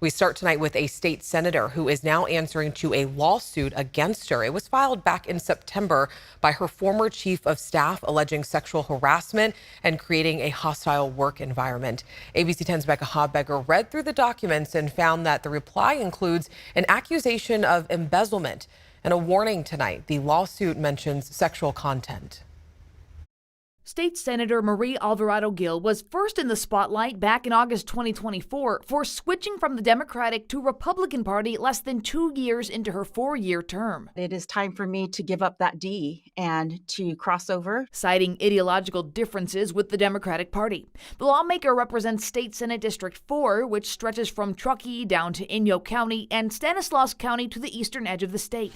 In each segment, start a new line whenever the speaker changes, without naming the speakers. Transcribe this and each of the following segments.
We start tonight with a state senator who is now answering to a lawsuit against her. It was filed back in September by her former chief of staff, alleging sexual harassment and creating a hostile work environment. ABC 10's Becca Hobbecker read through the documents and found that the reply includes an accusation of embezzlement and a warning tonight. The lawsuit mentions sexual content.
State Senator Marie Alvarado-Gil was first in the spotlight back in August 2024 for switching from the Democratic to Republican Party less than 2 years into her 4-year term.
It is time for me to give up that D and to cross over.
Citing ideological differences with the Democratic Party. The lawmaker represents State Senate District 4, which stretches from Truckee down to Inyo County and Stanislaus County to the eastern edge of the state.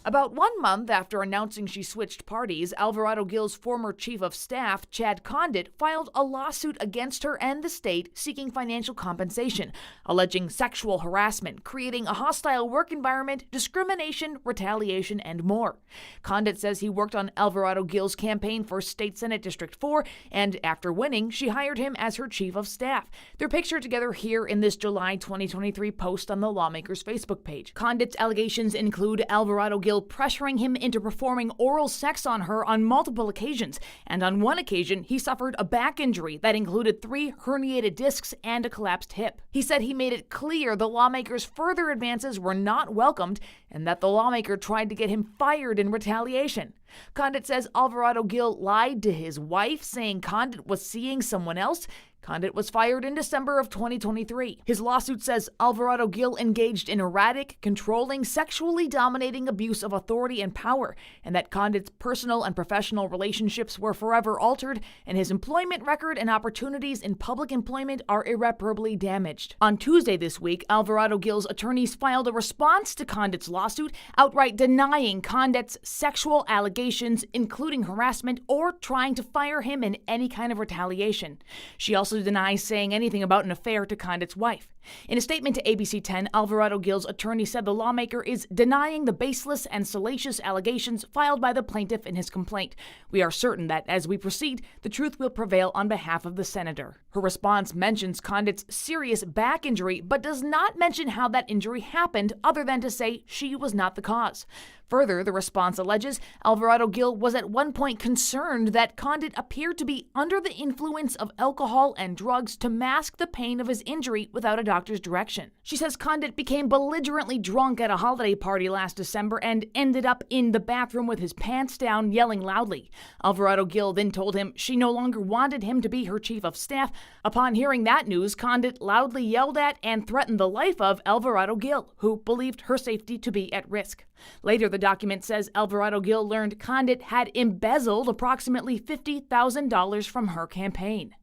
About 1 month after announcing she switched parties, Alvarado-Gil's former chief of staff, Chad Condit, filed a lawsuit against her and the state seeking financial compensation, alleging sexual harassment, creating a hostile work environment, discrimination, retaliation, and more. Condit says he worked on Alvarado-Gil's campaign for State Senate District 4, and after winning, she hired him as her chief of staff. They're pictured together here in this July 2023 post on the lawmaker's Facebook page. Condit's allegations include Alvarado-Gil pressuring him into performing oral sex on her on multiple occasions, and on one occasion he suffered a back injury that included 3 herniated discs and a collapsed hip. He said he made it clear the lawmaker's further advances were not welcomed and that the lawmaker tried to get him fired in retaliation. Condit says Alvarado-Gil lied to his wife, saying Condit was seeing someone else. Condit was fired in December of 2023. His lawsuit says Alvarado-Gil engaged in erratic, controlling, sexually dominating abuse of authority and power, and that Condit's personal and professional relationships were forever altered, and his employment record and opportunities in public employment are irreparably damaged. On Tuesday this week, Alvarado-Gil's attorneys filed a response to Condit's lawsuit, outright denying Condit's sexual allegations, including harassment, or trying to fire him in any kind of retaliation. She also denies saying anything about an affair to Condit's wife. In a statement to ABC 10, Alvarado-Gil's attorney said the lawmaker is denying the baseless and salacious allegations filed by the plaintiff in his complaint. We are certain that as we proceed, the truth will prevail on behalf of the senator. Her response mentions Condit's serious back injury, but does not mention how that injury happened, other than to say she was not the cause. Further, the response alleges Alvarado-Gil was at one point concerned that Condit appeared to be under the influence of alcohol and drugs to mask the pain of his injury without a doctor's direction. She says Condit became belligerently drunk at a holiday party last December and ended up in the bathroom with his pants down, yelling loudly. Alvarado-Gil then told him she no longer wanted him to be her chief of staff. Upon hearing that news, Condit loudly yelled at and threatened the life of Alvarado-Gil, who believed her safety to be at risk. Later, the document says Alvarado-Gil learned Condit had embezzled approximately $50,000 from her campaign.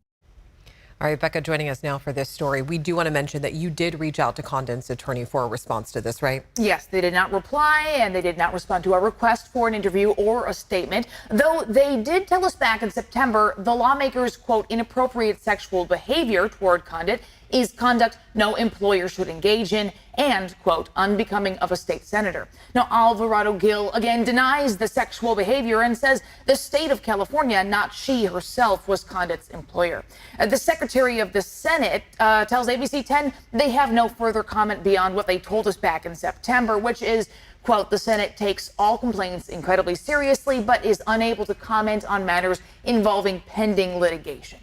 All right, Becca, joining us now for this story. We do want to mention that you did reach out to Condit's attorney for a response to this, right?
Yes, they did not reply, and they did not respond to our request for an interview or a statement, though they did tell us back in September the lawmaker's, quote, inappropriate sexual behavior toward Condit is conduct no employer should engage in and, quote, unbecoming of a state senator. Now, Alvarado-Gil again denies the sexual behavior and says the state of California, not she herself, was Condit's employer. The Secretary of the Senate tells ABC 10 they have no further comment beyond what they told us back in September, which is, quote, the Senate takes all complaints incredibly seriously, but is unable to comment on matters involving pending litigation.